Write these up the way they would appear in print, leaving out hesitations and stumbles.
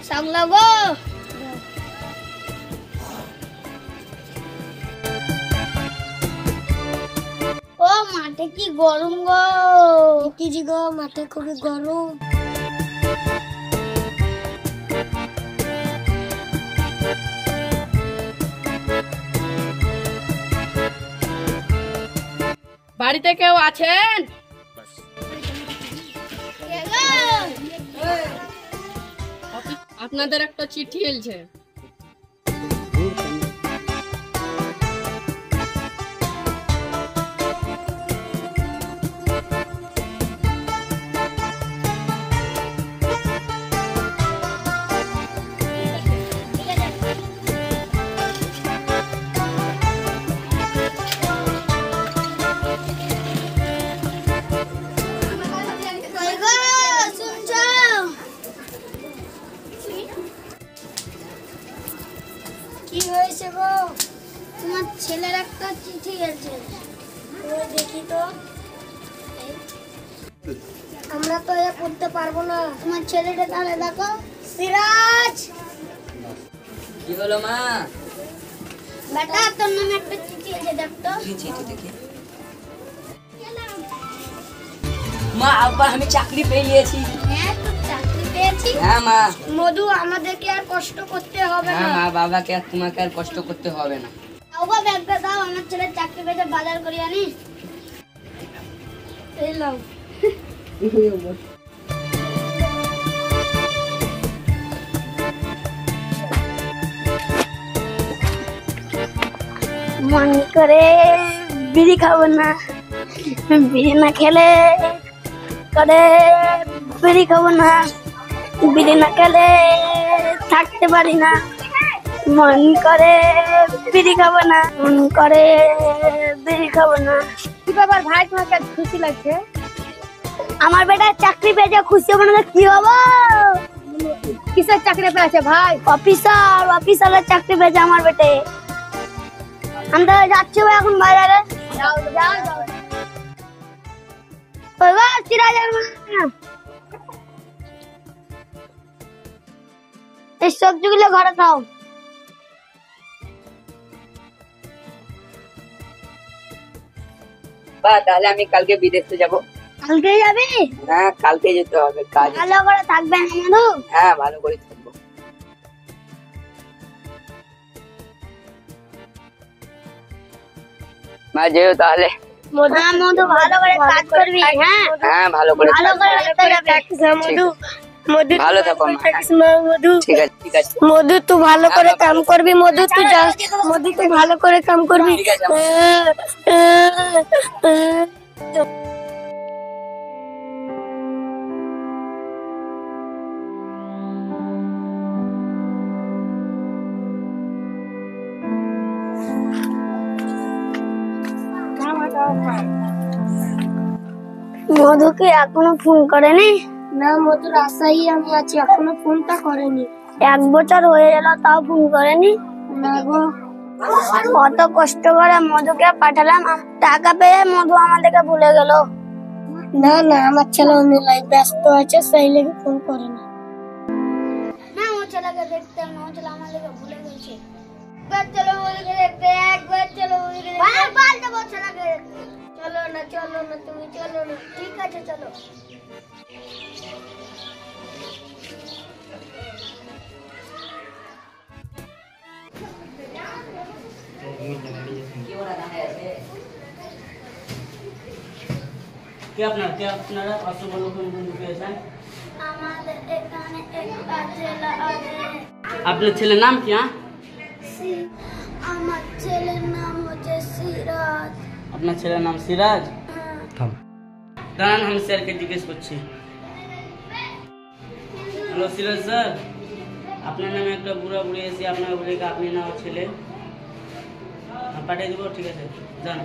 সামলা গো। ও মাঠে কি গরম গো। কি গো মাঠে খুবই গরম। বাড়িতে কেউ আছেন? আপনাদের একটা চিঠি এলছে। কি হয়েছে গো? তোমার ছেলের একটা চিঠি এসেছে। ওই দেখি তো। আমরা তো এ পড়তে পারবো না। তোমার ছেলেটা তাহলে দেখো। সিরাজ, কি হলো মা? বেটা তোর নামে একটা চিঠি এসেছে, দেখ তো। কি চিঠি দেখি? মা আব্বা আমি চাকরি পেয়ে গিয়েছি। হ্যাঁ তুই চাকরি পেয়েছিস? হ্যাঁ মা। মধু আমাদেরকে আর কষ্ট করতে হবে হ্যাঁ না। মা, বাবাকে আর তোমাকে আর কষ্ট করতে হবে না। বাবা ব্যাগটা দাও, আমার ছেলে চাকরি পেয়েছে, বাজার করে আনি। এই নাও। মন করে বিড়ি খাবো না, বিড়ি না খেলে করে বিড়ি খাবো না, বিড়ি না খেলে থাকতে পারি না। মন করে বিড়ি খাবো না, মন করে বিড়ি খাবো না। কি ব্যাপার ভাই, তোমাকে খুশি লাগছে? আমার বেটা চাকরি পেয়েছে, খুশি হবো না কি হবো? কিসের চাকরি পেয়েছে ভাই? অফিসারের চাকরি পেয়েছে আমার বেটে। আমরা যাচ্ছি ভাই এখন বাজারে। যাও যাও যাও। ওই গো সিরাজের মা, এই সবজিগুলো ঘরে খাও। বা তাহলে আমি কালকে বিদেশে যাব। কালকে যাবি? হ্যাঁ কালকে যেতে হবে কাজ। ভালো করে থাকবেন মধু। হ্যাঁ ভালো করে থাকবো। মা যেও তাহলে। মধু ভালো করে কাজ করবি। হ্যাঁ হ্যাঁ ভালো করে ভালো করে রাখতে যাবে মধু। মধু ভালো থাকো মা। মধু ঠিক আছে ঠিক আছে। মধু তুই ভালো করে কাম করবি। মধু তুই যা, মধু তুই ভালো করে কাম করবি। ঠিক আছে। মধুকে এখনো ফোন করেনি? না মধুর আশাই আমি আছি, এখনো ফোনটা করেনি। 1 বছর হয়ে গেল তাও ফোন করেনি। না গো, কত কষ্ট করে মধুকে পাঠালাম, টাকা পেয়ে মধু আমাদেরকে ভুলে গেল। না না আমার ছেলে অন্য ব্যস্ত আছে, সেই লেগে ফোন করেনি। না ও ছেলেকে দেখতে না, ও ছেলে আমার লেগে ভুলে গেছে। একবার চলো মধুকে দেখতে, একবার চলো মধুকে দেখতে। বারবার যাবো ছেলেকে দেখতে। চলো না তুমি চলো না। ঠিক আছে চলো। আপনারা অসংখ্য লোক পেয়েছেন। আমাদের এখানে একটা ছেলে আছে। আপনার ছেলের নাম কি? আমার ছেলের নাম হচ্ছে সিরাজ। আপনার ছেলের নাম সিরাজ? দাঁড়ান আমি স্যারকে জিজ্ঞেস করছি। হ্যালো সিরাজ স্যার, আপনার নামে একটা বুড়া বুড়ি এসে আপনার বলে আপনি না ওর ছেলে, পাঠিয়ে দেবো। ঠিক আছে যান।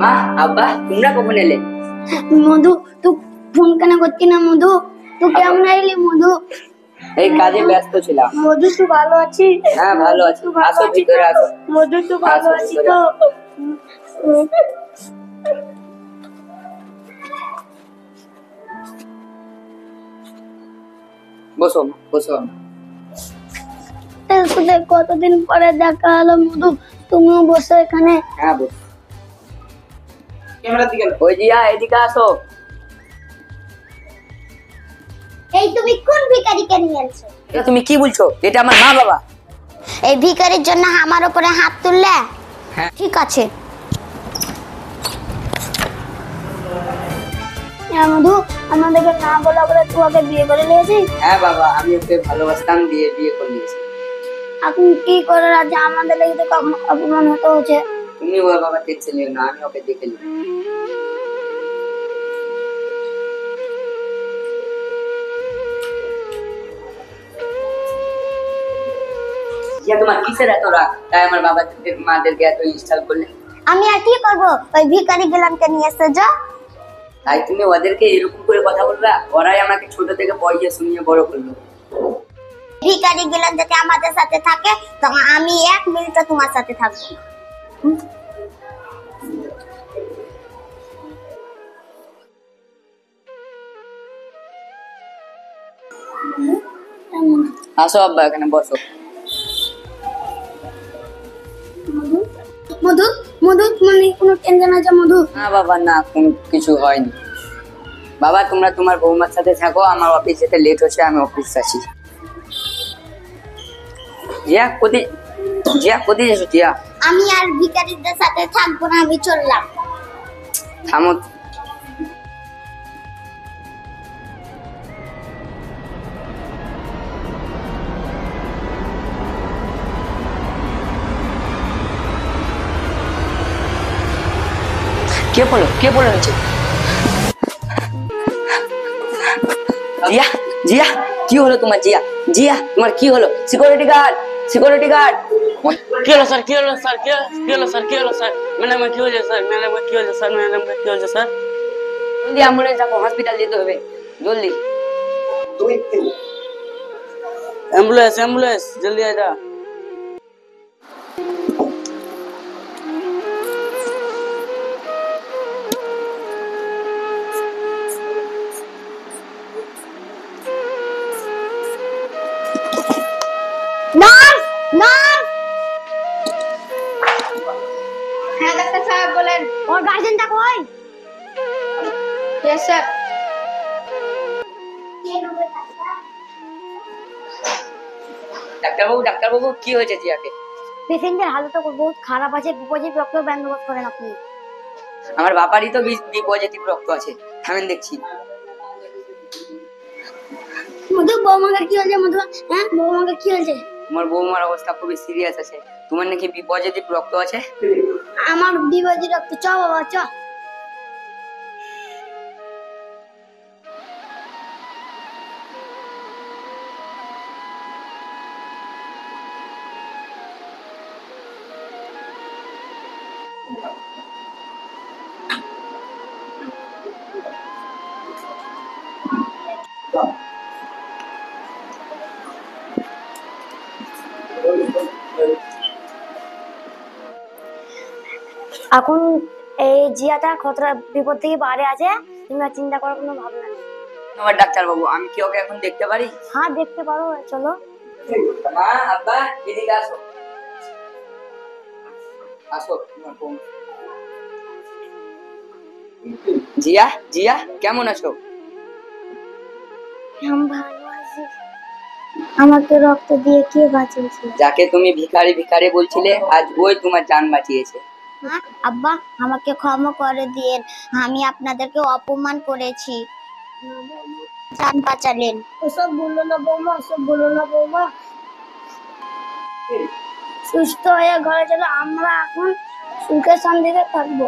মা আব্বা তোমরা কখন এলে? মধু তুই ফোন কেন করছি না? মধু তুই কেমন এলি? মধু এই কাজে ব্যস্ত ছিলাম। মধু তুই ভালো আছিস? হ্যাঁ ভালো আছি, তুই ভালো আসো আছিস ভিতরে তো? আসো। মধু তুই ভালো আসো আছিস ভিতরে তো? বসো বসো। তোর সাথে কতদিন পরে দেখা হলো মধু, তুমিও বসে এখানে। হ্যাঁ বস। ক্যামেরা দিকে ওই জিয়া এদিকে আসো। এই তুমি কোন ভিখারিকে নিয়ে এসেছো? এটা তুমি কি বলছো? এটা আমার মা বাবা। এই ভিখারির জন্য আমার উপরে হাত তুললে? হ্যাঁ। ঠিক আছে। হ্যাঁ মধু, আমাদেরকে না বলা বলে তুই ওকে বিয়ে করে নিয়েছিস? হ্যাঁ বাবা, আমি ওকে ভালোবাসতাম, দিয়ে বিয়ে করে নিয়েছি। এখন কি করে রাজা, আমাদের লেগে তো কখনো অপমান হতে হচ্ছে। তুমি ওর বাবা টেনশন নিও না, আমি ওকে দেখে নিব। ইয়া তোমার কিসের এত রাগ? তাই আমার বাবা মাদেরকে এত ইনস্টল করলে? আমি আর কি করব? ওই ভিখারি গেলামকে নিয়ে এসে যা। তাই তুমি ওদেরকে এরকম করে কথা বলবা? ওরাই আমাকে ছোট থেকে পয়সা শুনিয়ে বড় করলো। ভিখারি গেলাম যাতে আমাদের সাথে থাকে, তখন আমি 1 মিনিট তোমার সাথে থাকবো। আসো আব্বা, এখানে বসো। মধু মধু তোমার নেই কোনো টেনশন আছে মধু? না বাবা না, কোনো কিছু হয়নি। বাবা তোমরা তোমার বৌমার সাথে থাকো, আমার অফিস যেতে লেট হচ্ছে, আমি অফিস আছি। জিয়া কোথায়? জিয়া কোথায় যাচ্ছ? জিয়া আমি আর ভিখারিদের সাথে থাকবো না, আমি চললাম। থামো। কে বলো? কে বলো হয়েছে? জিয়া জিয়া কি হলো তোমার? জিয়া জিয়া তোমার কি হলো? Security guard, security guard. কি হলো স্যার? কি হলো স্যার? কি হলো স্যার? কি হলো স্যার? ম্যাডাম কি হয়েছে স্যার? ম্যাডাম কি হয়েছে স্যার? ম্যাডাম কি হয়েছে স্যার? জলদি অ্যাম্বুলেন্স ডাকো, হসপিটাল যেতে হবে জলদি। অ্যাম্বুলেন্স অ্যাম্বুলেন্স জলদি আয় যা। Nurse, nurse. হ্যাঁ ডাক্তার সাহেব বলেন। ওর গার্জেনটা কই? Yes sir. ডাক্তারবাবু, ডাক্তারবাবু কি হয়েছে জিয়াকে? পেশেন্টের হালতটা বহুত খারাপ আছে, বিপজিট রক্ত বন্দোবস্ত করেন আপনি। আমার বাবারই তো বি পজিটিভ রক্ত আছে, থামেন দেখছি। মধু বৌমাকে কি হয়েছে? মধু হ্যাঁ বৌমাকে কি হয়েছে? তোমার বৌমার অবস্থা খুবই সিরিয়াস আছে, তোমার নাকি বি পজিটিভ রক্ত আছে। আমার বিবাজি রক্ত, চ বাবা চ। এখন এই জিয়াটা খতরা বিপদ থেকে বাইরে আছে, তোমরা চিন্তা করার কোনো ভাবনা নেই। ধন্যবাদ ডাক্তারবাবু, আমি কি ওকে এখন দেখতে পারি? হ্যাঁ দেখতে পারো, চলো। মা আব্বা এদিকে আসো, আসো তোমার বৌমা। জিয়া জিয়া কেমন আছো? আমি ভালো আছি। আমাকে রক্ত দিয়ে কে বাঁচিয়েছে? যাকে তুমি ভিখারি ভিখারি বলছিলে, আজ ওই তোমার জান বাঁচিয়েছে। আব্বা আমাকে ক্ষমা করে দিয়েন, আমি আপনাদেরকে অপমান করেছি, জান বাঁচালেন। ওসব বললো না বৌমা, ওসব বললো না বৌমা। সুস্থ হয়ে ঘরে চলো, আমরা এখন সুখে শান্তিতে থাকবো।